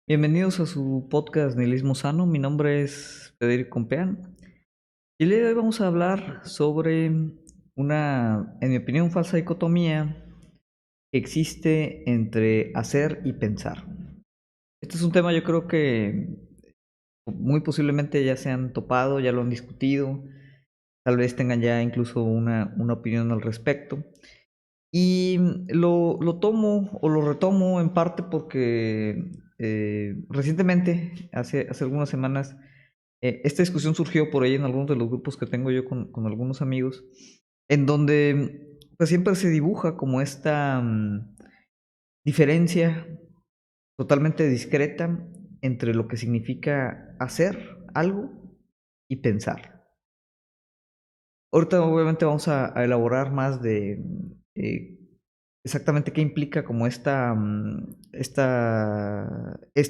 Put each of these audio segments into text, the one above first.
Bienvenidos a su podcast Nihilismo Sano. Mi nombre es Federico Compeán y el día de hoy vamos a hablar sobre una, en mi opinión, falsa dicotomía que existe entre hacer y pensar. Este es un tema yo creo que muy posiblemente ya se han topado, ya lo han discutido, tal vez tengan ya incluso una opinión al respecto. Y lo tomo o lo retomo en parte porque recientemente, hace algunas semanas, esta discusión surgió por ahí en algunos de los grupos que tengo yo con algunos amigos, en donde pues siempre se dibuja como esta diferencia totalmente discreta entre lo que significa hacer algo y pensar. Ahorita obviamente vamos a elaborar más de eh, exactamente qué implica como este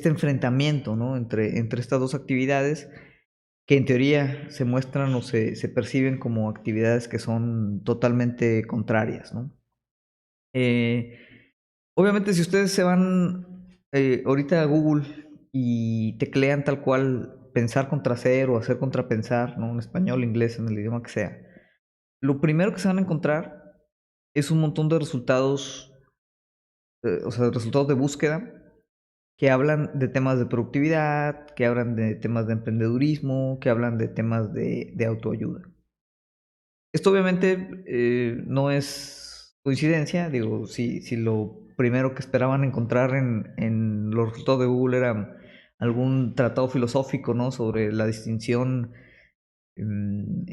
enfrentamiento, ¿no? entre estas dos actividades que en teoría se muestran o se perciben como actividades que son totalmente contrarias, ¿no? Eh, Obviamente si ustedes se van ahorita a Google y teclean tal cual pensar contra hacer o hacer contra pensar, ¿no? En español, inglés, en el idioma que sea, lo primero que se van a encontrar es un montón de resultados, o sea, resultados de búsqueda que hablan de temas de productividad, que hablan de temas de emprendedurismo, que hablan de temas de autoayuda. Esto obviamente no es coincidencia, digo, si lo primero que esperaban encontrar en los resultados de Google era algún tratado filosófico, ¿no? Sobre la distinción, mm,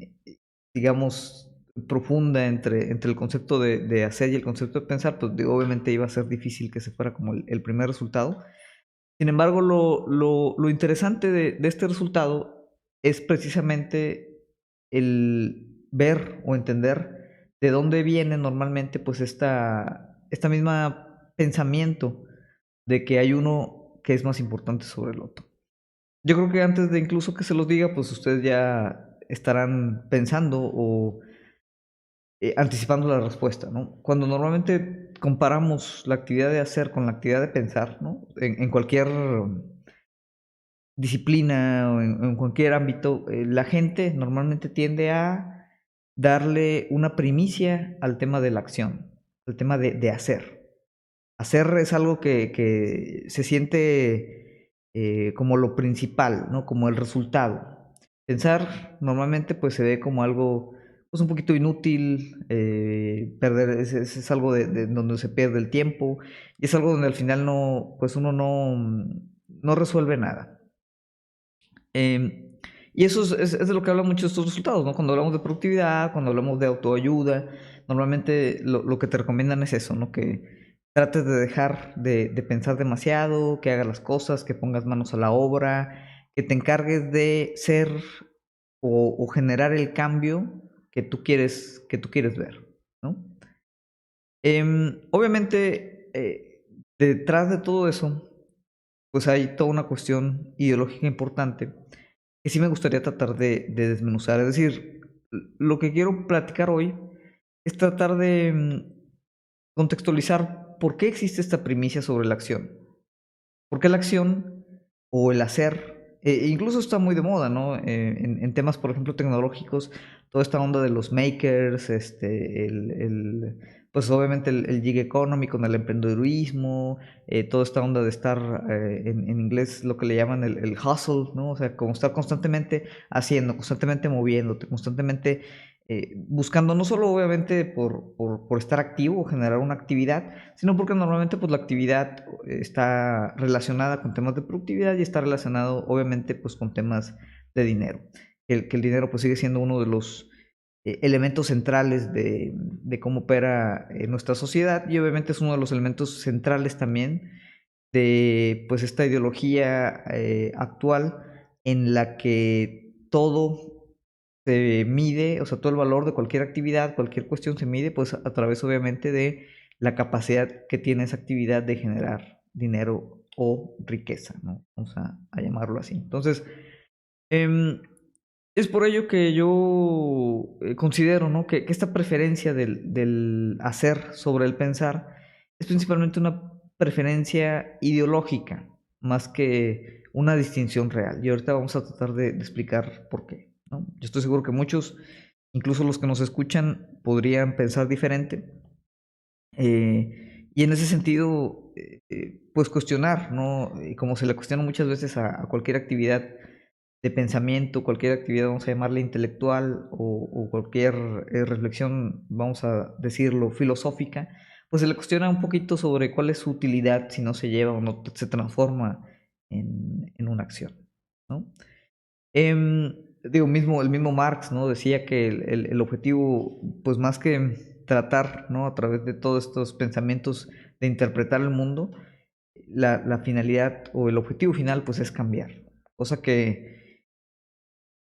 digamos, profunda entre el concepto de hacer y el concepto de pensar, pues digo, obviamente iba a ser difícil que se fuera como el primer resultado. Sin embargo, lo interesante de este resultado es precisamente el ver o entender de dónde viene normalmente pues esta misma pensamiento de que hay uno que es más importante sobre el otro. Yo creo que antes de incluso que se los diga, pues ustedes ya estarán pensando o anticipando la respuesta, ¿no? Cuando normalmente comparamos la actividad de hacer con la actividad de pensar, ¿no? En cualquier disciplina o en cualquier ámbito, la gente normalmente tiende a darle una primicia al tema de la acción, al tema de hacer. Hacer es algo que se siente como lo principal, ¿no? Como el resultado. Pensar normalmente pues se ve como algo pues un poquito inútil, perder, es algo de donde se pierde el tiempo y es algo donde al final no, pues uno no resuelve nada. Eh, y eso es de lo que hablan muchos estos resultados, ¿no? Cuando hablamos de productividad, cuando hablamos de autoayuda, normalmente lo que te recomiendan es eso, ¿no? Que trates de dejar de pensar demasiado, que hagas las cosas, que pongas manos a la obra, que te encargues de ser o generar el cambio que tú quieres ver, ¿no? Obviamente, detrás de todo eso, pues hay toda una cuestión ideológica importante que sí me gustaría tratar de desmenuzar. Es decir, lo que quiero platicar hoy es tratar de contextualizar por qué existe esta primicia sobre la acción. ¿Por qué la acción o el hacer? Incluso está muy de moda, ¿no? En temas, por ejemplo, tecnológicos, toda esta onda de los makers, pues obviamente el gig economy con el emprendedurismo, toda esta onda de estar, en inglés lo que le llaman el hustle, ¿no? O sea, como estar constantemente haciendo, constantemente moviéndote, constantemente buscando no solo obviamente por estar activo o generar una actividad, sino porque normalmente pues la actividad está relacionada con temas de productividad y está relacionado obviamente pues con temas de dinero. Que el dinero pues sigue siendo uno de los elementos centrales de cómo opera nuestra sociedad y obviamente es uno de los elementos centrales también de pues esta ideología actual en la que todo se mide, o sea, todo el valor de cualquier actividad, cualquier cuestión se mide pues a través obviamente de la capacidad que tiene esa actividad de generar dinero o riqueza, ¿no? Vamos a llamarlo así. Entonces, em, es por ello que yo considero, ¿no? que esta preferencia del hacer sobre el pensar es principalmente una preferencia ideológica. más que una distinción real. Y ahorita vamos a tratar de explicar por qué, ¿no? Yo estoy seguro que muchos, incluso los que nos escuchan, podrían pensar diferente. Y en ese sentido, pues cuestionar, ¿no? Y como se le cuestiona muchas veces a cualquier actividad de pensamiento, cualquier actividad, vamos a llamarla intelectual, o cualquier reflexión, vamos a decirlo, filosófica, pues se le cuestiona un poquito sobre cuál es su utilidad si no se lleva o no se transforma en una acción, ¿no? Digo, el mismo Marx, ¿no? Decía que el objetivo, pues más que tratar, ¿no? A través de todos estos pensamientos de interpretar el mundo, la finalidad o el objetivo final, pues es cambiar. Cosa que,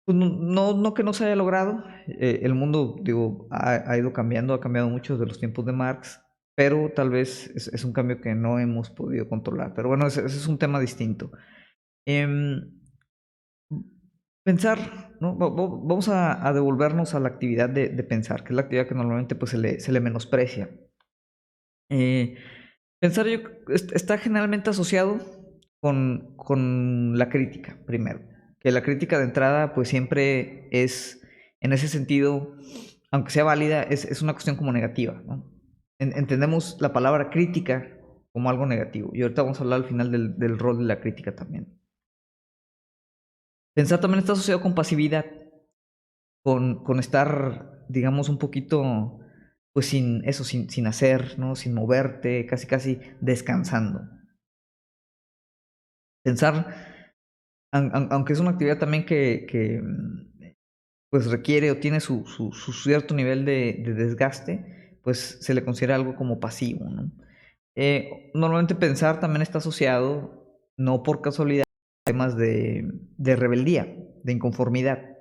pues, no que no se haya logrado. El mundo, digo, ha ido cambiando, ha cambiado mucho desde los tiempos de Marx, pero tal vez es un cambio que no hemos podido controlar. Pero bueno, ese es un tema distinto. Em, Pensar, ¿no? Vamos a devolvernos a la actividad de pensar, que es la actividad que normalmente pues, se le menosprecia. Eh, Pensar está generalmente asociado con la crítica, primero. Que la crítica de entrada, pues siempre es, en ese sentido, aunque sea válida, es una cuestión como negativa, ¿no? Entendemos la palabra crítica como algo negativo. Y ahorita vamos a hablar al final del rol de la crítica también. Pensar también está asociado con pasividad, con estar, digamos, un poquito, pues sin eso, sin hacer, ¿no? Sin moverte, casi casi descansando. Pensar, aunque es una actividad también pues requiere o tiene su cierto nivel de desgaste, pues se le considera algo como pasivo, ¿no? Normalmente pensar también está asociado, no por casualidad, a temas de rebeldía, de inconformidad,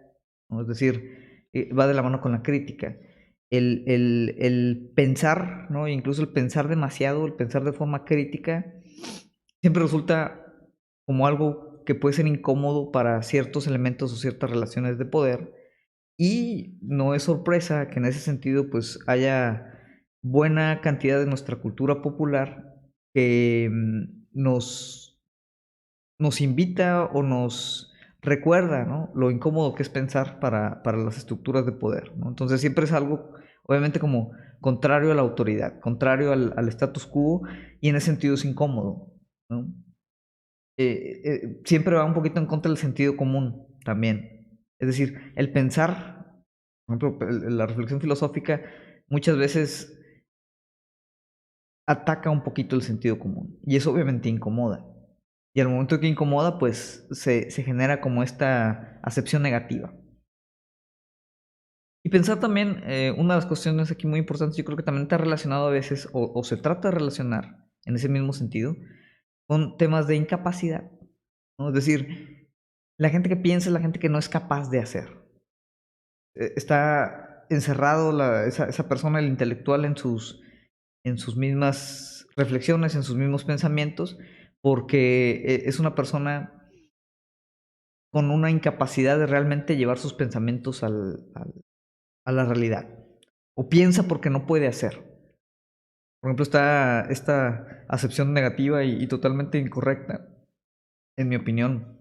¿no? Es decir, va de la mano con la crítica. El pensar, ¿no? Incluso el pensar demasiado, el pensar de forma crítica, siempre resulta como algo que puede ser incómodo para ciertos elementos o ciertas relaciones de poder. Y no es sorpresa que en ese sentido pues haya buena cantidad de nuestra cultura popular que nos invita o nos recuerda, ¿no? Lo incómodo que es pensar para las estructuras de poder, ¿no? Entonces siempre es algo, obviamente, como contrario a la autoridad, contrario al status quo, y en ese sentido es incómodo, ¿no? Siempre va un poquito en contra del sentido común también. Es decir, el pensar, por ejemplo, la reflexión filosófica muchas veces ataca un poquito el sentido común, y eso obviamente incomoda. Y al momento que incomoda, pues se genera como esta acepción negativa. Y pensar también, una de las cuestiones aquí muy importantes, yo creo que también está relacionado a veces, o se trata de relacionar en ese mismo sentido, con temas de incapacidad, ¿no? Es decir, la gente que piensa es la gente que no es capaz de hacer. Está encerrado esa persona, el intelectual, en sus mismas reflexiones, en sus mismos pensamientos, porque es una persona con una incapacidad de realmente llevar sus pensamientos a la realidad. O piensa porque no puede hacer. Por ejemplo, está esta acepción negativa y totalmente incorrecta, en mi opinión.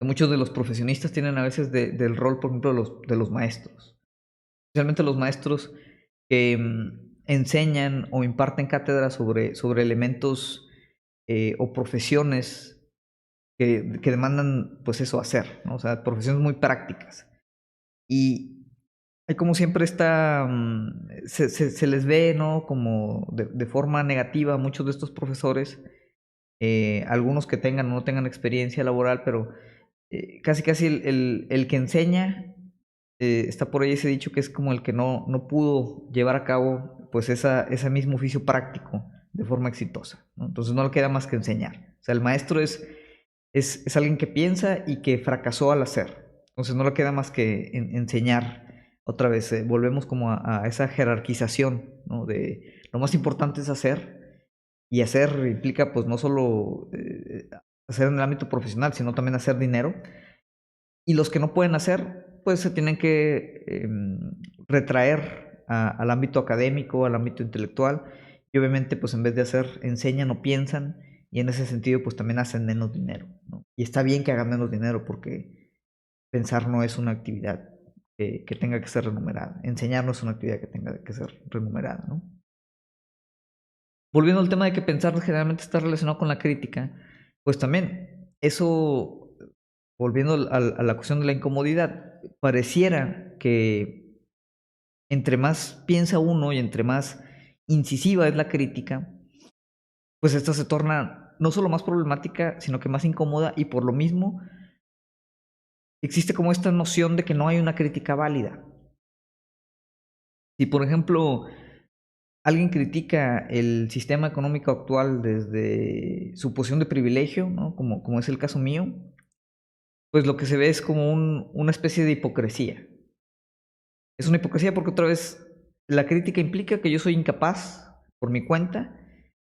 Muchos de los profesionistas tienen a veces del rol, por ejemplo, de los maestros. Especialmente los maestros que enseñan o imparten cátedras sobre elementos o profesiones que demandan, pues eso, hacer, ¿no? O sea, profesiones muy prácticas. Y hay como siempre se les ve, ¿no? Como de forma negativa a muchos de estos profesores, algunos que tengan o no tengan experiencia laboral, pero casi casi el que enseña, está por ahí ese dicho que es como el que no pudo llevar a cabo pues ese mismo oficio práctico de forma exitosa, ¿no? Entonces no le queda más que enseñar. O sea, el maestro es alguien que piensa y que fracasó al hacer. Entonces no le queda más que enseñar. Otra vez, volvemos como a esa jerarquización, ¿no? De lo más importante es hacer, y hacer implica pues no solo hacer en el ámbito profesional, sino también hacer dinero. Y los que no pueden hacer, pues se tienen que retraer al ámbito académico, al ámbito intelectual, y obviamente pues en vez de hacer, enseñan o piensan, y en ese sentido pues también hacen menos dinero, ¿no? Y está bien que hagan menos dinero porque pensar no es una actividad que tenga que ser remunerada. Enseñar no es una actividad que tenga que ser remunerada, ¿no? Volviendo al tema de que pensar generalmente está relacionado con la crítica, pues también eso, volviendo a la cuestión de la incomodidad, pareciera que entre más piensa uno y entre más incisiva es la crítica, pues esta se torna no solo más problemática, sino que más incómoda y por lo mismo existe como esta noción de que no hay una crítica válida. Si por ejemplo alguien critica el sistema económico actual desde su posición de privilegio, ¿no? Como es el caso mío, pues lo que se ve es como una especie de hipocresía. Es una hipocresía porque otra vez la crítica implica que yo soy incapaz, por mi cuenta,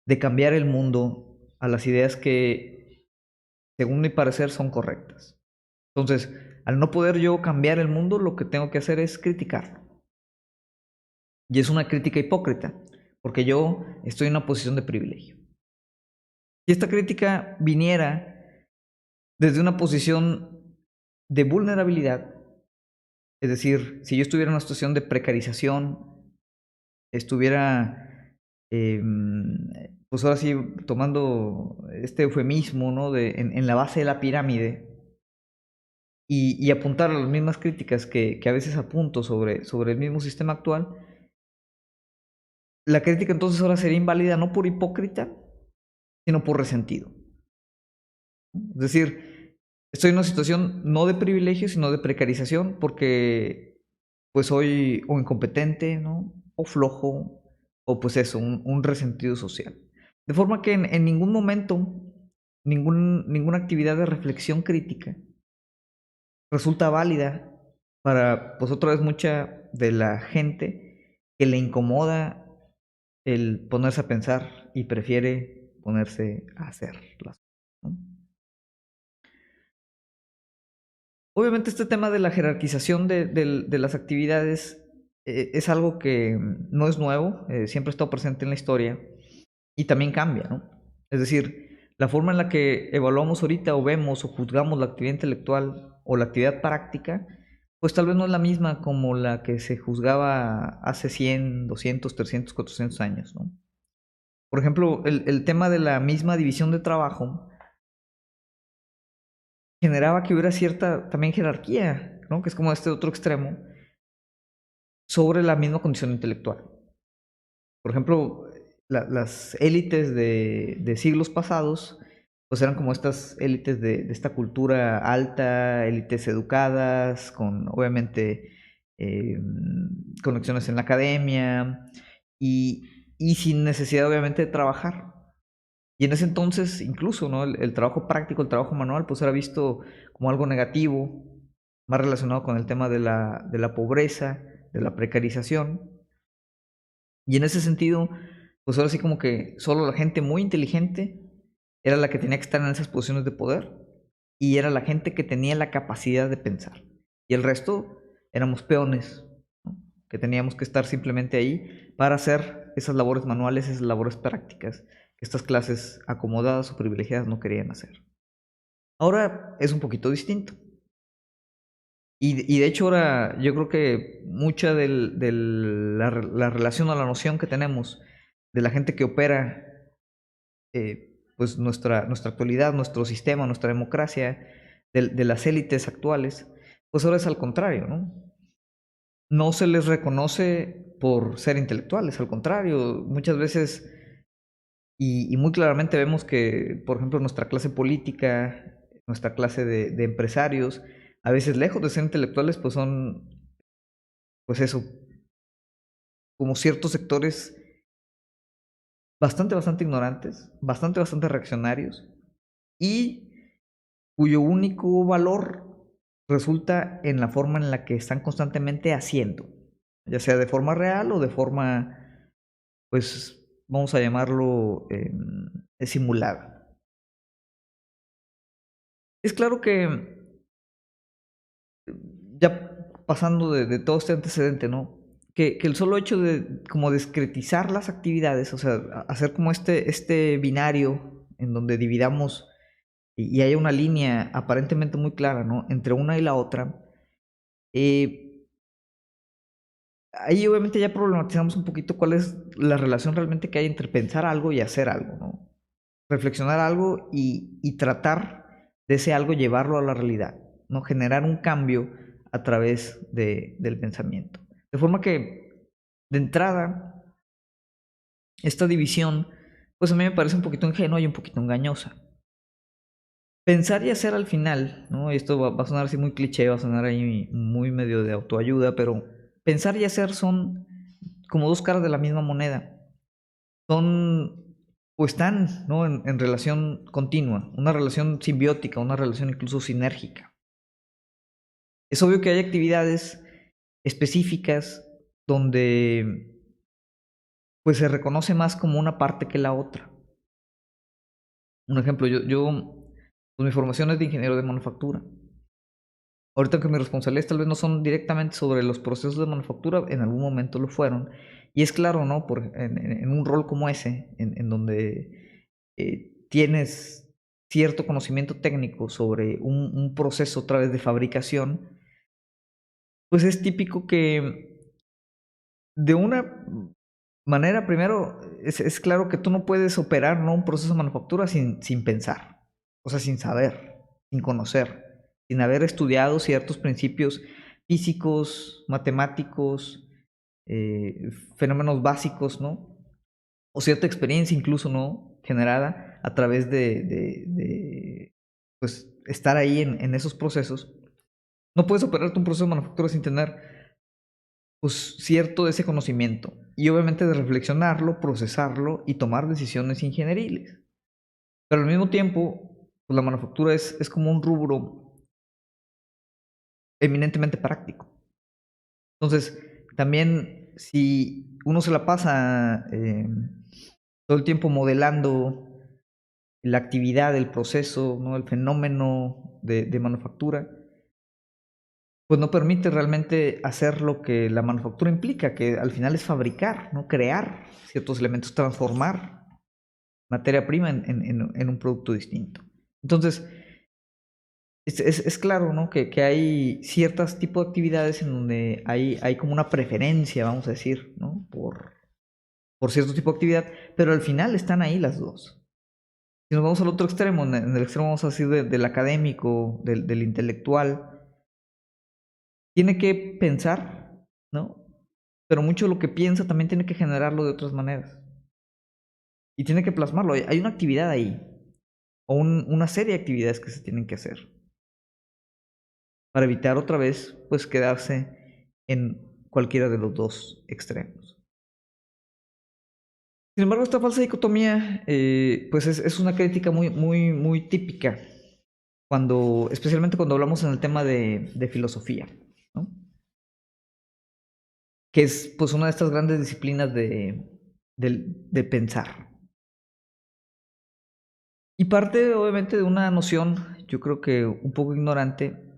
de cambiar el mundo a las ideas que, según mi parecer, son correctas. Entonces, al no poder yo cambiar el mundo, lo que tengo que hacer es criticarlo. Y es una crítica hipócrita, porque yo estoy en una posición de privilegio. Si esta crítica viniera desde una posición de vulnerabilidad, es decir, si yo estuviera en una situación de precarización, estuviera, pues ahora sí, tomando este eufemismo, ¿no? En la base de la pirámide, y apuntar a las mismas críticas que a veces apunto sobre el mismo sistema actual, la crítica entonces ahora sería inválida no por hipócrita, sino por resentido. Es decir, estoy en una situación no de privilegio, sino de precarización, porque pues soy o incompetente, ¿no? O flojo, o pues eso, un resentido social. De forma que en ningún momento, ninguna actividad de reflexión crítica resulta válida para, pues otra vez, mucha de la gente que le incomoda el ponerse a pensar y prefiere ponerse a hacer las cosas, ¿no? Obviamente este tema de la jerarquización de las actividades es algo que no es nuevo, siempre ha estado presente en la historia y también cambia, ¿no? Es decir, la forma en la que evaluamos ahorita o vemos o juzgamos la actividad intelectual o la actividad práctica, pues tal vez no es la misma como la que se juzgaba hace 100, 200, 300, 400 años, ¿no? Por ejemplo, el tema de la misma división de trabajo generaba que hubiera cierta también jerarquía, ¿no? Que es como este otro extremo, sobre la misma condición intelectual. Por ejemplo, las élites de siglos pasados, pues eran como estas élites de esta cultura alta, élites educadas, con obviamente eh, conexiones en la academia y sin necesidad obviamente de trabajar. Y en ese entonces, incluso, ¿no? El trabajo práctico, el trabajo manual, pues era visto como algo negativo, más relacionado con el tema de la pobreza, de la precarización. Y en ese sentido, pues ahora sí como que solo la gente muy inteligente era la que tenía que estar en esas posiciones de poder y era la gente que tenía la capacidad de pensar. Y el resto éramos peones, ¿no? Que teníamos que estar simplemente ahí para hacer esas labores manuales, esas labores prácticas que estas clases acomodadas o privilegiadas no querían hacer. Ahora es un poquito distinto. Y de hecho ahora yo creo que mucha la relación o la noción que tenemos de la gente que opera pues nuestra actualidad, nuestro sistema, nuestra democracia, de las élites actuales, pues ahora es al contrario, ¿no? No se les reconoce por ser intelectuales, al contrario, muchas veces y muy claramente vemos que, por ejemplo, nuestra clase política, nuestra clase de empresarios, a veces lejos de ser intelectuales, pues son, pues eso, como ciertos sectores bastante ignorantes, bastante reaccionarios y cuyo único valor resulta en la forma en la que están constantemente haciendo, ya sea de forma real o de forma, pues, vamos a llamarlo simulada. Es claro que ya pasando de todo este antecedente, ¿no? Que el solo hecho de como discretizar las actividades, o sea, hacer como este binario en donde dividamos y haya una línea aparentemente muy clara, ¿no? Entre una y la otra, eh, ahí obviamente ya problematizamos un poquito cuál es la relación realmente que hay entre pensar algo y hacer algo, ¿no? Reflexionar algo y tratar de ese algo llevarlo a la realidad, ¿no? Generar un cambio a través del pensamiento. De forma que, de entrada, esta división, pues a mí me parece un poquito ingenua y un poquito engañosa. Pensar y hacer al final, ¿no? Esto va a sonar así muy cliché, va a sonar ahí muy medio de autoayuda, pero pensar y hacer son como dos caras de la misma moneda. Son o están, ¿no? en relación continua, una relación simbiótica, una relación incluso sinérgica. Es obvio que hay actividades específicas donde pues se reconoce más como una parte que la otra. Un ejemplo, pues mi formación es de ingeniero de manufactura. Ahorita que mis responsabilidades tal vez no son directamente sobre los procesos de manufactura, en algún momento lo fueron. Y es claro, ¿no? En un rol como ese, en donde tienes cierto conocimiento técnico sobre un proceso a través de fabricación, pues es típico que de una manera, primero, es claro que tú no puedes operar, ¿no? Un proceso de manufactura sin pensar, o sea, sin saber, sin conocer, sin haber estudiado ciertos principios físicos, matemáticos, fenómenos básicos, ¿no? O cierta experiencia incluso, ¿no? Generada a través pues, estar ahí en esos procesos. No puedes operarte un proceso de manufactura sin tener pues cierto de ese conocimiento y obviamente de reflexionarlo, procesarlo y tomar decisiones ingenieriles. Pero al mismo tiempo, pues la manufactura es como un rubro eminentemente práctico. Entonces, también si uno se la pasa todo el tiempo modelando la actividad, el proceso, ¿no? El fenómeno de manufactura, pues no permite realmente hacer lo que la manufactura implica, que al final es fabricar, ¿no? Crear ciertos elementos, transformar materia prima en un producto distinto. Entonces, es claro, ¿no? Que hay ciertos tipos de actividades en donde hay como una preferencia, vamos a decir, ¿no? Por cierto tipo de actividad, pero al final están ahí las dos. Si nos vamos al otro extremo, en el extremo vamos a decir del académico, del intelectual, tiene que pensar, ¿no? Pero mucho de lo que piensa también tiene que generarlo de otras maneras. Y tiene que plasmarlo. Hay una actividad ahí, o una serie de actividades que se tienen que hacer, para evitar otra vez, pues, quedarse en cualquiera de los dos extremos. Sin embargo, esta falsa dicotomía, pues, es una crítica muy típica, especialmente cuando hablamos en el tema de filosofía, ¿no? Que es pues una de estas grandes disciplinas de pensar. Y parte obviamente de una noción, yo creo que un poco ignorante,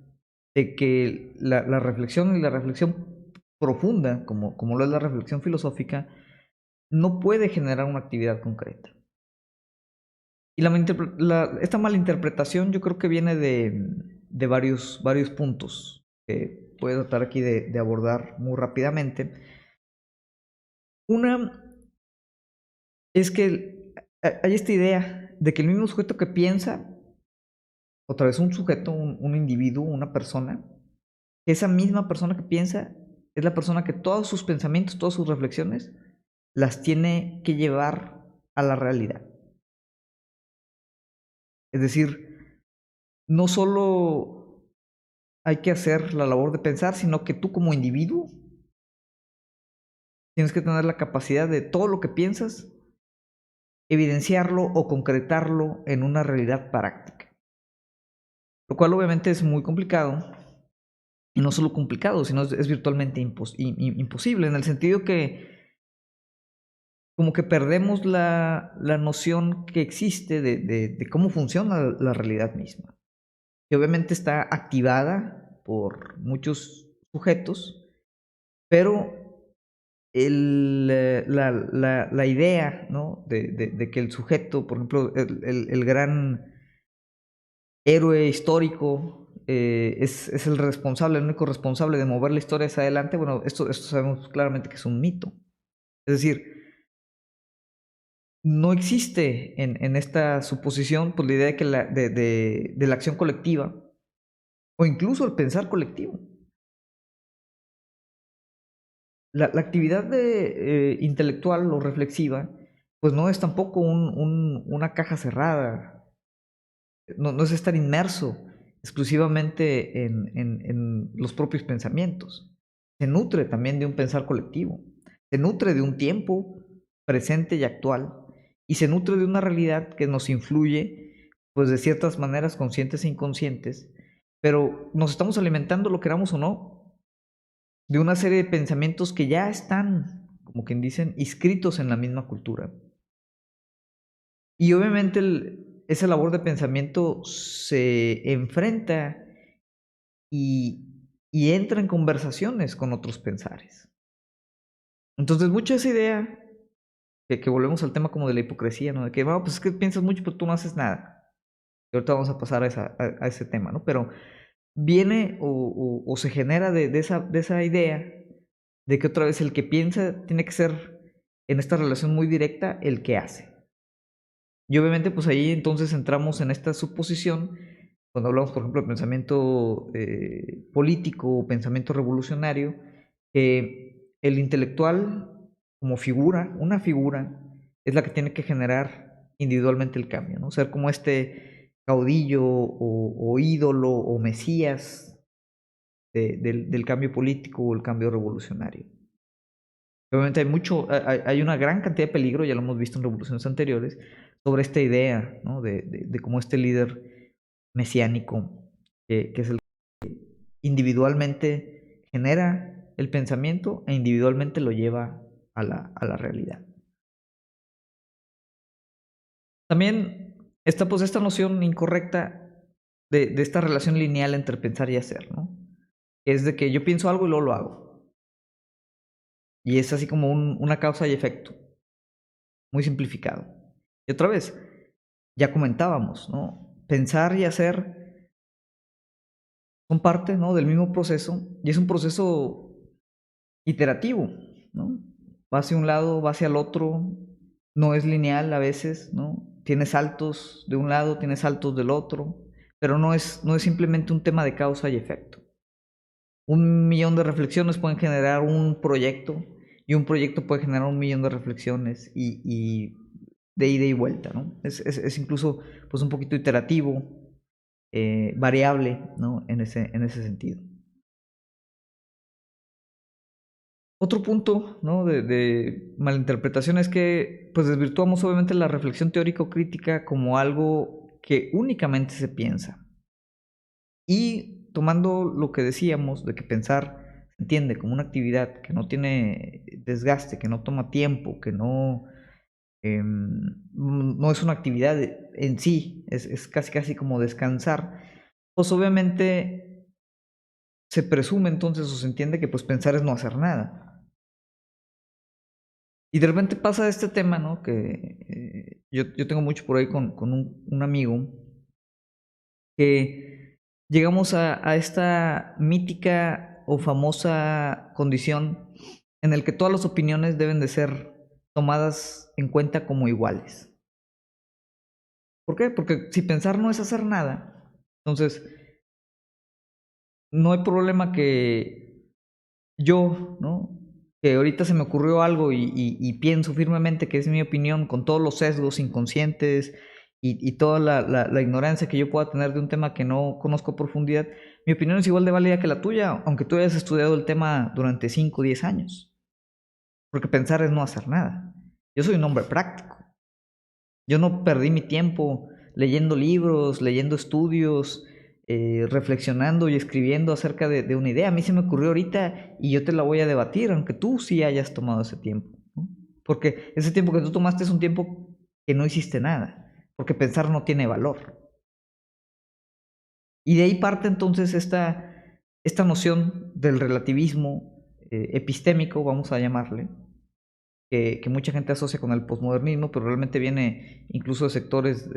de que la reflexión y la reflexión profunda, como lo es la reflexión filosófica, no puede generar una actividad concreta. Y esta malinterpretación yo creo que viene de varios puntos que voy a tratar aquí de abordar muy rápidamente. Una es que hay esta idea de que el mismo sujeto que piensa, otra vez un sujeto, un individuo, una persona, esa misma persona que piensa es la persona que todos sus pensamientos, todas sus reflexiones, las tiene que llevar a la realidad. Es decir, no solo hay que hacer la labor de pensar, sino que tú como individuo tienes que tener la capacidad de todo lo que piensas, evidenciarlo o concretarlo en una realidad práctica. Lo cual obviamente es muy complicado, y no solo complicado, sino es virtualmente imposible, en el sentido que como que perdemos la noción que existe de cómo funciona la realidad misma, que obviamente está activada por muchos sujetos, pero la idea, ¿no? De que el sujeto, por ejemplo, el gran héroe histórico es el responsable, el único responsable de mover la historia hacia adelante, bueno, esto sabemos claramente que es un mito. Es decir, no existe en esta suposición pues, la idea de, que de la acción colectiva o incluso el pensar colectivo. La actividad intelectual o reflexiva pues no es tampoco una caja cerrada, no es estar inmerso exclusivamente en los propios pensamientos. Se nutre también de un pensar colectivo, se nutre de un tiempo presente y actual, y se nutre de una realidad que nos influye, pues de ciertas maneras conscientes e inconscientes, pero nos estamos alimentando, lo queramos o no, de una serie de pensamientos que ya están, como quien dicen, inscritos en la misma cultura. Y obviamente esa labor de pensamiento se enfrenta y entra en conversaciones con otros pensares. Entonces, mucha esa idea, que volvemos al tema como de la hipocresía, ¿no? De que, bueno, pues es que piensas mucho, pero tú no haces nada. Y ahorita vamos a pasar a ese tema, ¿no? Pero viene o se genera de esa idea de que otra vez el que piensa tiene que ser en esta relación muy directa el que hace. Y obviamente pues ahí entonces entramos en esta suposición, cuando hablamos por ejemplo de pensamiento político o pensamiento revolucionario, que el intelectual como figura, una figura, es la que tiene que generar individualmente el cambio, ¿no? Ser como este caudillo o ídolo o mesías del cambio político o el cambio revolucionario. Obviamente hay una gran cantidad de peligro, ya lo hemos visto en revoluciones anteriores, sobre esta idea, ¿no? de cómo este líder mesiánico, que es el que individualmente genera el pensamiento e individualmente lo lleva a la realidad. También está pues esta noción incorrecta de esta relación lineal entre pensar y hacer, ¿no? Es de que yo pienso algo y luego lo hago. Y es así como una causa y efecto, muy simplificado. Y otra vez, ya comentábamos, ¿no? Pensar y hacer son parte, ¿no? del mismo proceso y es un proceso iterativo, ¿no? Va hacia un lado, va hacia el otro, no es lineal a veces, ¿no? Tiene saltos de un lado, tiene saltos del otro, pero no es simplemente un tema de causa y efecto. 1 millón de reflexiones pueden generar un proyecto y un proyecto puede generar 1 millón de reflexiones y de ida y vuelta, ¿no? Es incluso pues un poquito iterativo, variable, ¿no? En ese sentido. Otro punto, ¿no? de malinterpretación es que pues desvirtuamos obviamente la reflexión teórico-crítica como algo que únicamente se piensa. Y tomando lo que decíamos de que pensar se entiende como una actividad que no tiene desgaste, que no toma tiempo, que no es una actividad en sí, es casi como descansar, pues obviamente se presume entonces o se entiende que pues pensar es no hacer nada. Y de repente pasa este tema, ¿no? Que yo tengo mucho por ahí con un amigo que llegamos a esta mítica o famosa condición en el que todas las opiniones deben de ser tomadas en cuenta como iguales. ¿Por qué? Porque si pensar no es hacer nada, entonces no hay problema que yo, ¿no? Que ahorita se me ocurrió algo y pienso firmemente que es mi opinión con todos los sesgos inconscientes y toda la ignorancia que yo pueda tener de un tema que no conozco a profundidad, mi opinión es igual de válida que la tuya, aunque tú hayas estudiado el tema durante 5 o 10 años. Porque pensar es no hacer nada. Yo soy un hombre práctico. Yo no perdí mi tiempo leyendo libros, leyendo estudios, reflexionando y escribiendo acerca de una idea. A mí se me ocurrió ahorita y yo te la voy a debatir, aunque tú sí hayas tomado ese tiempo, ¿no? Porque ese tiempo que tú tomaste es un tiempo que no hiciste nada, porque pensar no tiene valor. Y de ahí parte entonces esta noción del relativismo epistémico, vamos a llamarle, que mucha gente asocia con el posmodernismo, pero realmente viene incluso de sectores,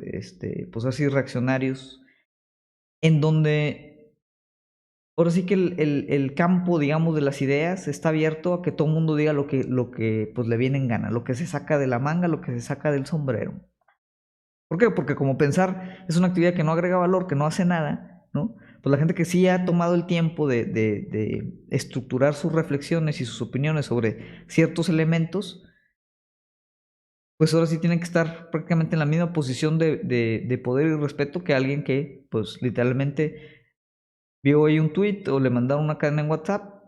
pues así, reaccionarios, en donde ahora sí que el campo, digamos, de las ideas está abierto a que todo el mundo diga lo que pues le viene en gana, lo que se saca de la manga, lo que se saca del sombrero. ¿Por qué? Porque como pensar es una actividad que no agrega valor, que no hace nada, ¿no? Pues la gente que sí ha tomado el tiempo de estructurar sus reflexiones y sus opiniones sobre ciertos elementos, pues ahora sí tienen que estar prácticamente en la misma posición de poder y respeto que alguien que, pues literalmente vio ahí un tweet o le mandaron una cadena en WhatsApp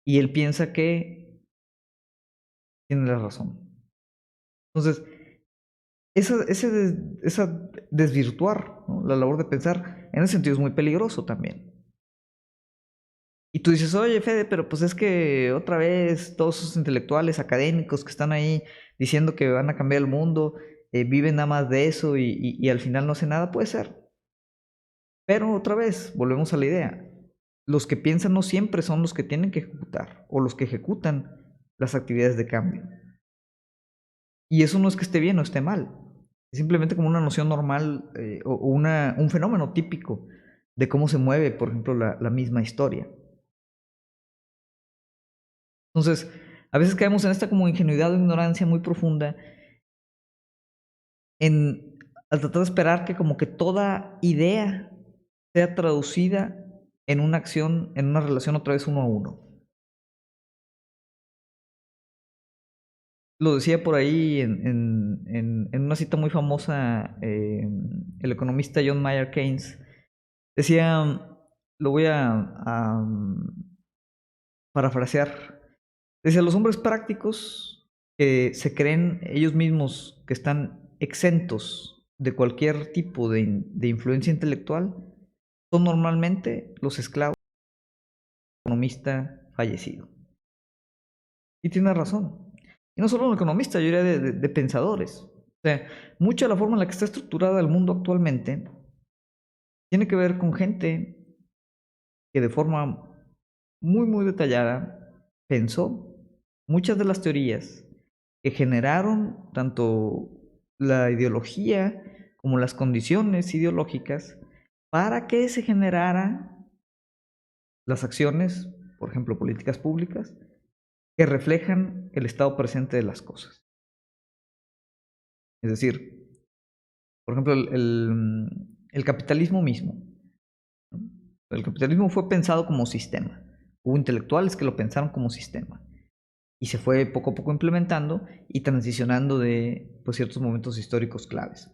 y él piensa que tiene la razón. Entonces, esa desvirtuar, ¿no?, la labor de pensar, en ese sentido es muy peligroso también. Y tú dices, oye, Fede, pero pues es que otra vez todos esos intelectuales académicos que están ahí diciendo que van a cambiar el mundo, viven nada más de eso y al final no hacen nada, puede ser. Pero otra vez, volvemos a la idea. Los que piensan no siempre son los que tienen que ejecutar o los que ejecutan las actividades de cambio. Y eso no es que esté bien o esté mal. Es simplemente como una noción normal o un fenómeno típico de cómo se mueve, por ejemplo, la misma historia. Entonces, a veces caemos en esta como ingenuidad o ignorancia muy profunda en al tratar de esperar que como que toda idea sea traducida en una acción, en una relación otra vez uno a uno. Lo decía por ahí en una cita muy famosa, el economista John Maynard Keynes. Decía, lo voy a parafrasear, decía, los hombres prácticos que se creen ellos mismos que están exentos de cualquier tipo de influencia intelectual son normalmente los esclavos del economista fallecido. Y tiene razón. Y no solo un economista, yo diría de pensadores. O sea, mucha de la forma en la que está estructurada el mundo actualmente tiene que ver con gente que de forma muy, muy detallada pensó muchas de las teorías que generaron tanto la ideología como las condiciones ideológicas para que se generaran las acciones, por ejemplo, políticas públicas, que reflejan el estado presente de las cosas. Es decir, por ejemplo, el capitalismo mismo, ¿no? El capitalismo fue pensado como sistema. Hubo intelectuales que lo pensaron como sistema. Y se fue poco a poco implementando y transicionando de pues, ciertos momentos históricos claves.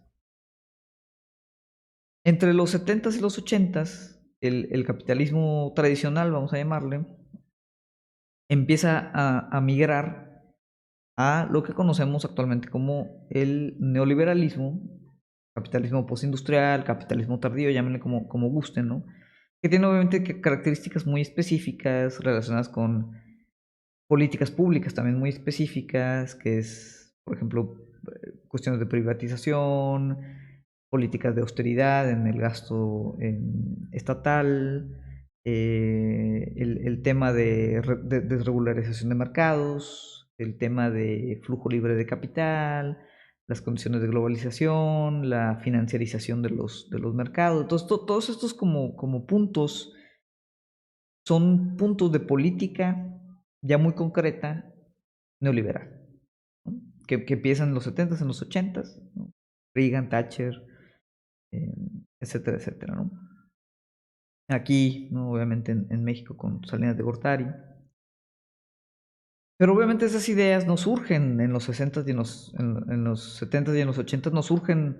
Entre los 70s y los 80s, el capitalismo tradicional, vamos a llamarle, empieza a migrar a lo que conocemos actualmente como el neoliberalismo, capitalismo postindustrial, capitalismo tardío, llámenle como gusten, ¿no? Que tiene obviamente características muy específicas relacionadas con políticas públicas también muy específicas, que es, por ejemplo, cuestiones de privatización, políticas de austeridad en el gasto estatal, el tema de desregularización de mercados, el tema de flujo libre de capital, las condiciones de globalización, la financiarización de los mercados. Entonces, todos estos como puntos son puntos de política ya muy concreta neoliberal, ¿no? Que empiezan en los 70s, en los 80s, ¿no? Reagan, Thatcher, eh, etcétera, etcétera, ¿no? Aquí, ¿no?, obviamente en México con Salinas de Gortari. Pero obviamente esas ideas no surgen en los 60s y en los 70s y en los 80s, no surgen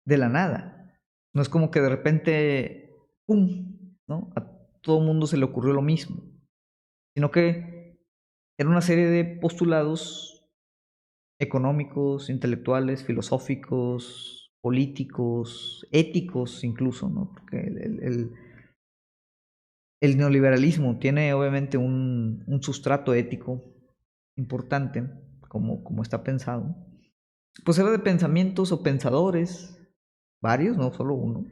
de la nada. No es como que de repente, ¡pum!, ¿no?, a todo el mundo se le ocurrió lo mismo, sino que era una serie de postulados económicos, intelectuales, filosóficos, políticos, éticos incluso, ¿no? Porque el neoliberalismo tiene obviamente un sustrato ético importante, como está pensado. Pues era de pensamientos o pensadores, varios, no solo uno,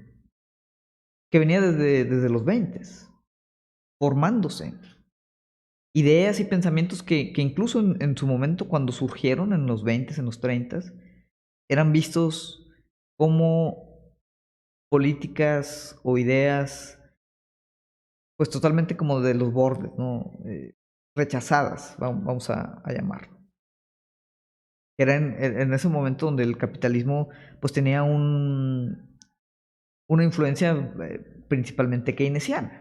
que venía desde los 20, formándose. ideas y pensamientos que incluso en su momento, cuando surgieron en los 20, en los 30, eran vistos como políticas o ideas, pues totalmente como de los bordes, ¿no? Rechazadas, vamos a llamarlo. Era en ese momento donde el capitalismo pues tenía una influencia principalmente keynesiana.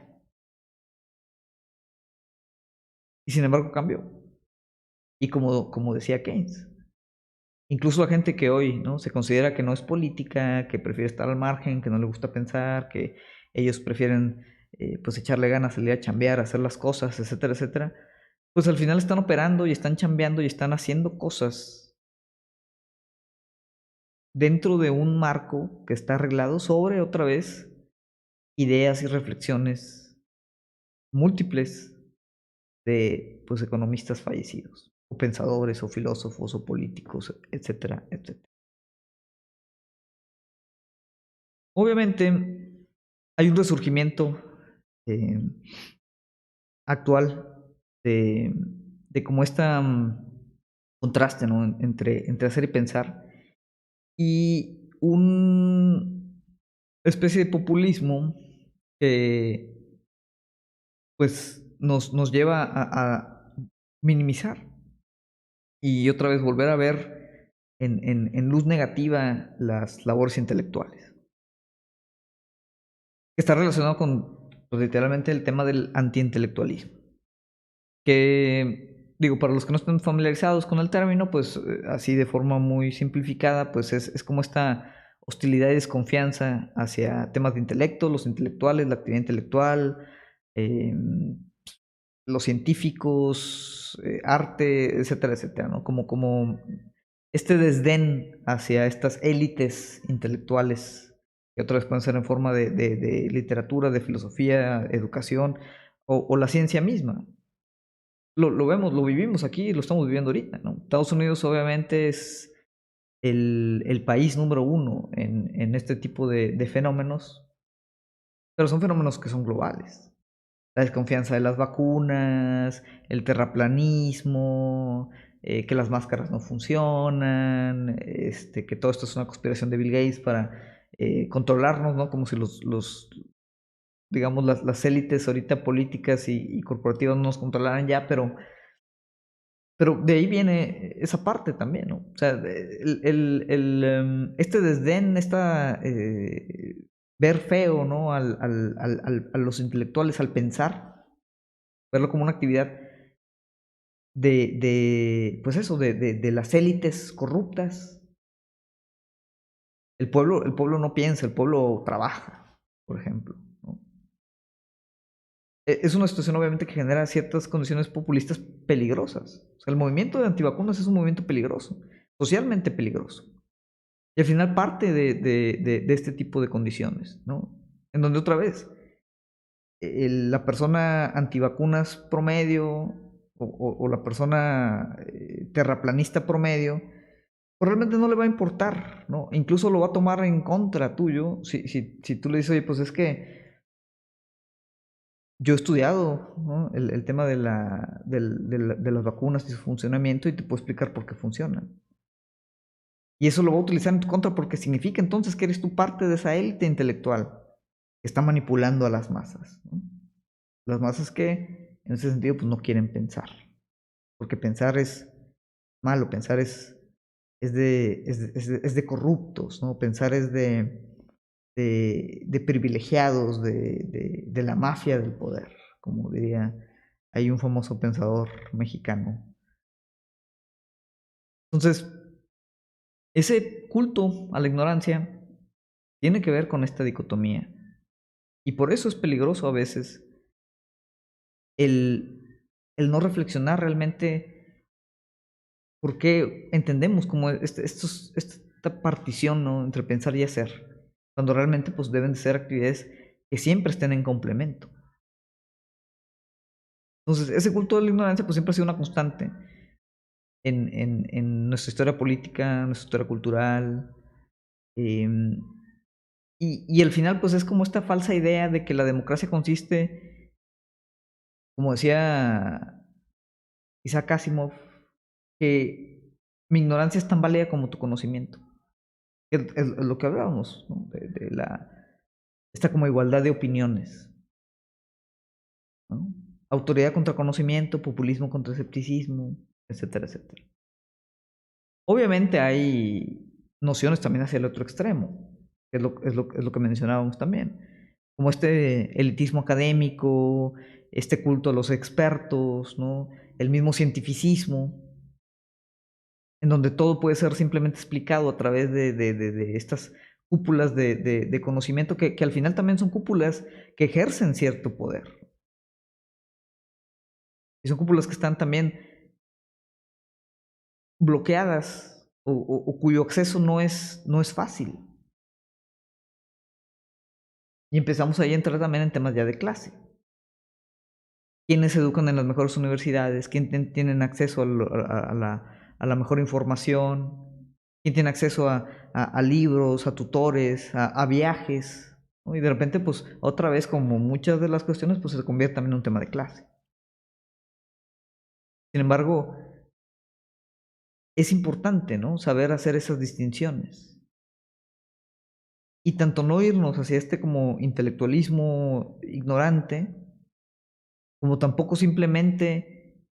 Y sin embargo cambió. Y como decía Keynes, incluso la gente que hoy, ¿no?, se considera que no es política, que prefiere estar al margen, que no le gusta pensar, que ellos prefieren pues echarle ganas, salir a chambear, hacer las cosas, etcétera, etcétera, pues al final están operando y están chambeando y están haciendo cosas dentro de un marco que está arreglado sobre, otra vez, ideas y reflexiones múltiples de pues economistas fallecidos, o pensadores, o filósofos, o políticos, etcétera, etcétera. Obviamente hay un resurgimiento eh, actual de, de como este contraste, ¿no?, entre hacer y pensar, y una especie de populismo que pues nos lleva a minimizar y otra vez volver a ver en luz negativa las labores intelectuales. Está relacionado con, pues, literalmente el tema del antiintelectualismo, que, digo, para los que no están familiarizados con el término, pues, así de forma muy simplificada, pues, es como esta hostilidad y desconfianza hacia temas de intelecto, los intelectuales, la actividad intelectual, em, los científicos, arte, etcétera, etcétera, ¿no? Como este desdén hacia estas élites intelectuales, que otra vez pueden ser en forma de literatura, de filosofía, educación o la ciencia misma. Lo vemos, lo vivimos aquí, lo estamos viviendo ahorita, ¿no? Estados Unidos obviamente es el país número uno en este tipo de fenómenos, pero son fenómenos que son globales. La desconfianza de las vacunas, el terraplanismo, que las máscaras no funcionan, que todo esto es una conspiración de Bill Gates para controlarnos, ¿no? Como si digamos, las élites ahorita políticas y corporativas no nos controlaran ya, pero de ahí viene esa parte también, ¿no? O sea, este desdén, ver feo, ¿no?, a los intelectuales, al pensar, verlo como una actividad pues eso, de las élites corruptas. El pueblo no piensa, el pueblo trabaja, por ejemplo, ¿no? Es una situación obviamente que genera ciertas condiciones populistas peligrosas. O sea, el movimiento de antivacunas es un movimiento peligroso, socialmente peligroso. Y al final parte de este tipo de condiciones, ¿no? En donde otra vez, la persona antivacunas promedio o la persona terraplanista promedio, pues realmente no le va a importar, ¿no? Incluso lo va a tomar en contra tuyo si tú le dices, oye, pues es que yo he estudiado, ¿no?, el tema de las vacunas y su funcionamiento y te puedo explicar por qué funcionan. Y eso lo va a utilizar en tu contra porque significa entonces que eres tú parte de esa élite intelectual que está manipulando a las masas, ¿no? Las masas que, en ese sentido, pues no quieren pensar, porque pensar es malo, pensar es de corruptos, ¿no? Pensar es de privilegiados, de la mafia del poder, como diría, hay un famoso pensador mexicano. Entonces, ese culto a la ignorancia tiene que ver con esta dicotomía. Y por eso es peligroso a veces el no reflexionar realmente por qué entendemos como esta partición, ¿no?, entre pensar y hacer, cuando realmente pues deben de ser actividades que siempre estén en complemento. Entonces, ese culto de la ignorancia pues siempre ha sido una constante en nuestra historia política, nuestra historia cultural. em, y al final pues es como esta falsa idea de que la democracia consiste, como decía Isaac Asimov, que mi ignorancia es tan válida como tu conocimiento. Es lo que hablábamos, ¿no? Esta como igualdad de opiniones, ¿no? Autoridad contra conocimiento, populismo contra escepticismo, etcétera, etcétera. Obviamente hay nociones también hacia el otro extremo, que es lo que mencionábamos también, como este elitismo académico, este culto a los expertos, ¿no? El mismo cientificismo, en donde todo puede ser simplemente explicado a través de estas cúpulas de conocimiento que al final también son cúpulas que ejercen cierto poder. Y son cúpulas que están también bloqueadas o cuyo acceso no es fácil. Y empezamos ahí a entrar también en temas ya de clase. ¿Quiénes se educan en las mejores universidades? ¿Quién tienen acceso a la mejor información? ¿Quién tiene acceso a libros, a tutores, a viajes? ¿No? Y de repente, pues, otra vez, como muchas de las cuestiones, pues se convierte también en un tema de clase. Sin embargo, es importante, ¿no? Saber hacer esas distinciones. Y tanto no irnos hacia este como intelectualismo ignorante, como tampoco simplemente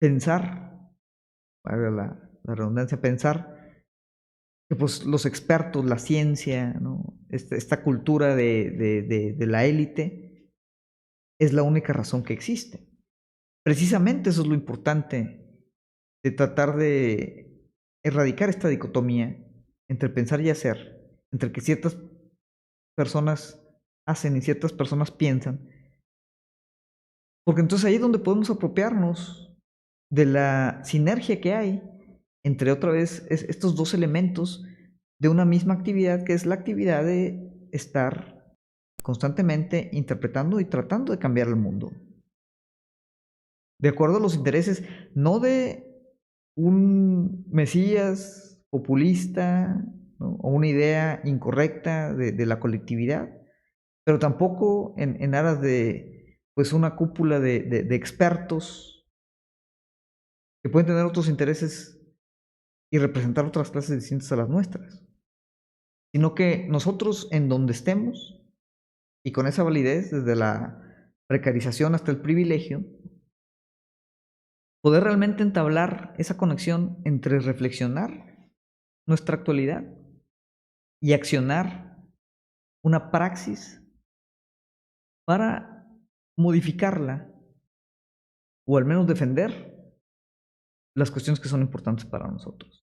pensar, para la redundancia, pensar que pues los expertos, la ciencia, ¿no? Esta cultura de la élite es la única razón que existe. Precisamente eso es lo importante de tratar de erradicar esta dicotomía entre pensar y hacer, entre que ciertas personas hacen y ciertas personas piensan, porque entonces ahí es donde podemos apropiarnos de la sinergia que hay entre otra vez estos dos elementos de una misma actividad, que es la actividad de estar constantemente interpretando y tratando de cambiar el mundo. De acuerdo a los intereses, no de un mesías populista, ¿no? O una idea incorrecta de la colectividad, pero tampoco en aras de pues una cúpula de expertos que pueden tener otros intereses y representar otras clases distintas a las nuestras, sino que nosotros en donde estemos y con esa validez, desde la precarización hasta el privilegio, poder realmente entablar esa conexión entre reflexionar nuestra actualidad y accionar una praxis para modificarla o al menos defender las cuestiones que son importantes para nosotros.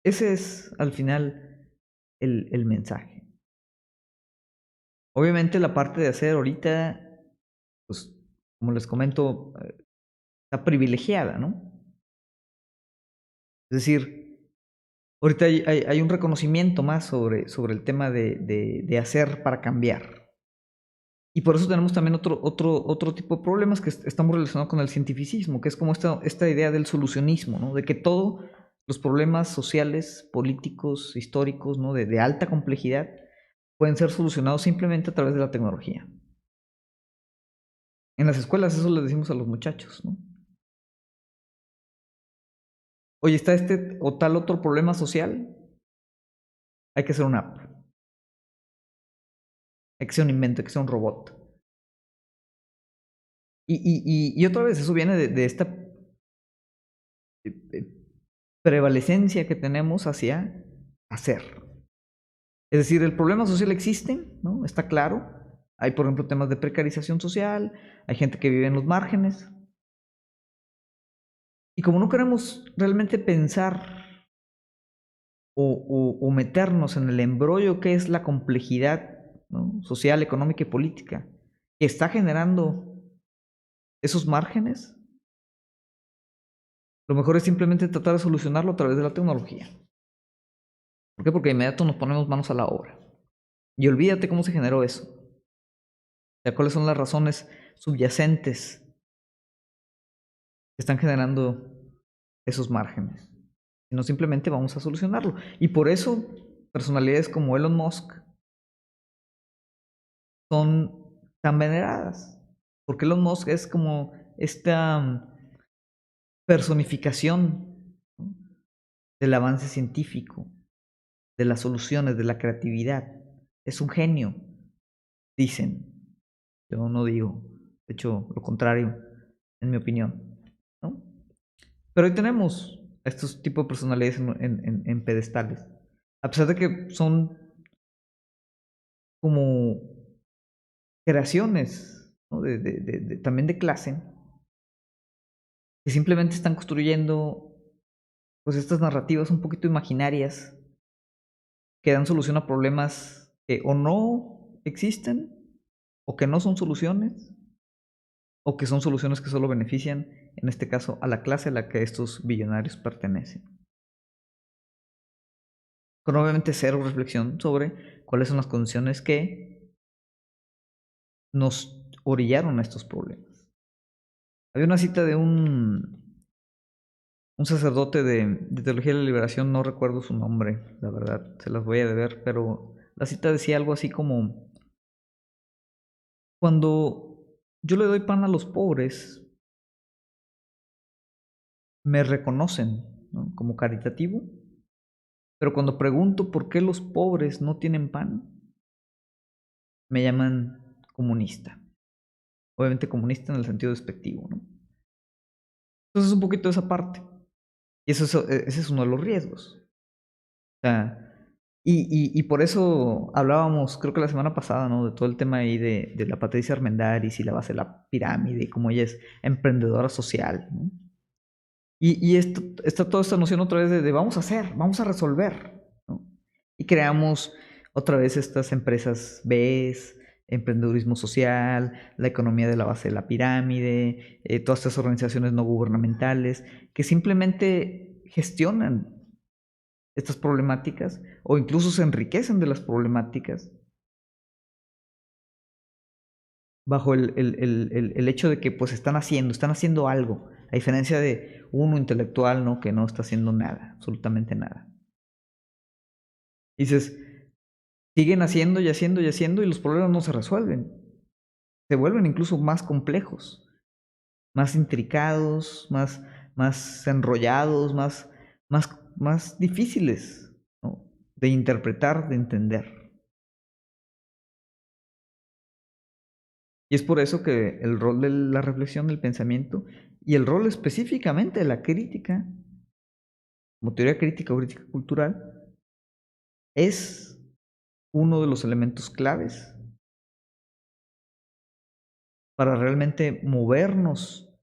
Ese es al final el mensaje. Obviamente la parte de hacer ahorita, pues como les comento, está privilegiada, ¿no? Es decir, ahorita hay un reconocimiento más sobre el tema de hacer para cambiar. Y por eso tenemos también otro tipo de problemas que estamos relacionados con el cientificismo, que es como esta idea del solucionismo, ¿no? De que todos los problemas sociales, políticos, históricos, ¿no? De alta complejidad pueden ser solucionados simplemente a través de la tecnología. En las escuelas eso les decimos a los muchachos, ¿no? Oye, está este o tal otro problema social, hay que hacer una app, hay que hacer un invento, hay que hacer un robot. Y otra vez, eso viene de esta prevalecencia que tenemos hacia hacer. Es decir, el problema social existe, ¿no? Está claro. Hay, por ejemplo, temas de precarización social, hay gente que vive en los márgenes. Y como no queremos realmente pensar o meternos en el embrollo que es la complejidad, ¿no? Social, económica y política que está generando esos márgenes, lo mejor es simplemente tratar de solucionarlo a través de la tecnología. ¿Por qué? Porque de inmediato nos ponemos manos a la obra. Y olvídate cómo se generó eso. O sea, cuáles son las razones subyacentes que están generando esos márgenes. Sino simplemente vamos a solucionarlo. Y por eso personalidades como Elon Musk son tan veneradas. Porque Elon Musk es como esta personificación, ¿no?, del avance científico, de las soluciones, de la creatividad. Es un genio, dicen. Yo no digo, de hecho, lo contrario, en mi opinión, ¿no? Pero hoy tenemos estos tipos de personalidades en pedestales. A pesar de que son como creaciones, ¿no?, también de clase, que simplemente están construyendo pues estas narrativas un poquito imaginarias que dan solución a problemas que o no existen, o que no son soluciones, o que son soluciones que solo benefician, en este caso, a la clase a la que estos billonarios pertenecen. Con obviamente cero reflexión sobre cuáles son las condiciones que nos orillaron a estos problemas. Había una cita de un sacerdote de teología de la liberación, no recuerdo su nombre, la verdad, se las voy a deber, pero la cita decía algo así como: cuando yo le doy pan a los pobres, me reconocen, ¿no?, como caritativo, pero cuando pregunto por qué los pobres no tienen pan, me llaman comunista. Obviamente comunista en el sentido despectivo, ¿no? Entonces un poquito esa parte. Y ese es uno de los riesgos. O sea, y por eso hablábamos, creo que la semana pasada, ¿no?, de todo el tema ahí de la Patricia Armendáriz y la base de la pirámide, y cómo ella es emprendedora social, ¿no? Y está toda esta noción otra vez de vamos a hacer, vamos a resolver, ¿no? Y creamos otra vez estas empresas Bs, emprendedurismo social, la economía de la base de la pirámide, todas estas organizaciones no gubernamentales que simplemente gestionan estas problemáticas o incluso se enriquecen de las problemáticas bajo el hecho de que pues están haciendo algo, a diferencia de uno intelectual, ¿no?, que no está haciendo nada, absolutamente nada. Dices, siguen haciendo y haciendo y haciendo y los problemas no se resuelven, se vuelven incluso más complejos, más intricados, más enrollados, más difíciles, ¿no?, de interpretar, de entender. Y es por eso que el rol de la reflexión, del pensamiento y el rol específicamente de la crítica, como teoría crítica o crítica cultural, es uno de los elementos claves para realmente movernos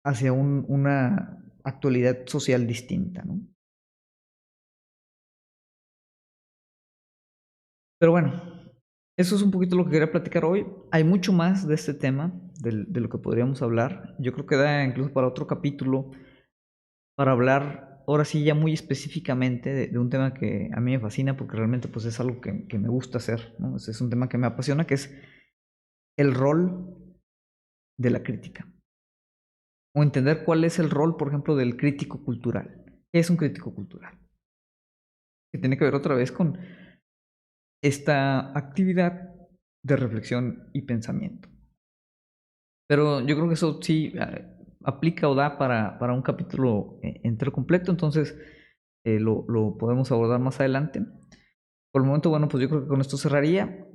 hacia una actualidad social distinta, ¿no? Pero bueno, eso es un poquito lo que quería platicar hoy. Hay mucho más de este tema, de lo que podríamos hablar. Yo creo que da incluso para otro capítulo, para hablar ahora sí ya muy específicamente de un tema que a mí me fascina porque realmente pues es algo que me gusta hacer, ¿no? Es un tema que me apasiona, que es el rol de la crítica. O entender cuál es el rol, por ejemplo, del crítico cultural. ¿Qué es un crítico cultural? Que tiene que ver otra vez con esta actividad de reflexión y pensamiento. Pero yo creo que eso sí aplica o da para un capítulo entero completo, entonces lo podemos abordar más adelante. Por el momento, bueno, pues yo creo que con esto cerraría.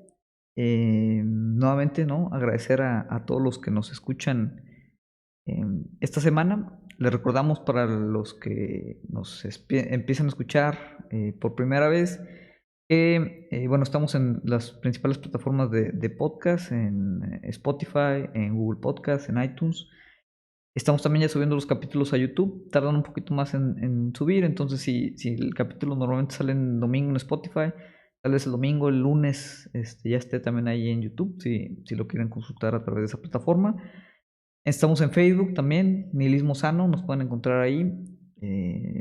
Nuevamente, ¿no?, agradecer a todos los que nos escuchan esta semana. Les recordamos para los que nos empiezan a escuchar por primera vez que, bueno, estamos en las principales plataformas de podcast, en Spotify, en Google Podcast, en iTunes. Estamos también ya subiendo los capítulos a YouTube, tardan un poquito más en subir, entonces si el capítulo normalmente sale en domingo en Spotify, tal vez el domingo, el lunes, ya esté también ahí en YouTube, si lo quieren consultar a través de esa plataforma. Estamos en Facebook también, Nihilismo Sano, nos pueden encontrar ahí,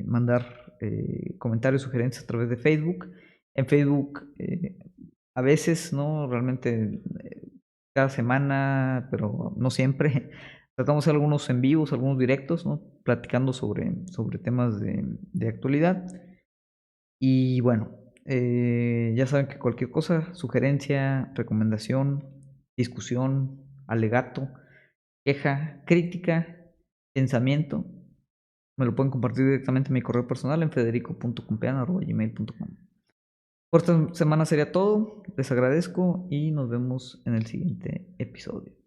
mandar comentarios, sugerencias a través de Facebook. En Facebook a veces, ¿no? Realmente cada semana, pero no siempre. Tratamos de hacer algunos en vivos, algunos directos, ¿no?, platicando sobre temas de actualidad. Y bueno, Ya saben que cualquier cosa, sugerencia, recomendación, discusión, alegato, queja, crítica, pensamiento, me lo pueden compartir directamente en mi correo personal en federico.compean@gmail.com. Por esta semana sería todo. Les agradezco y nos vemos en el siguiente episodio.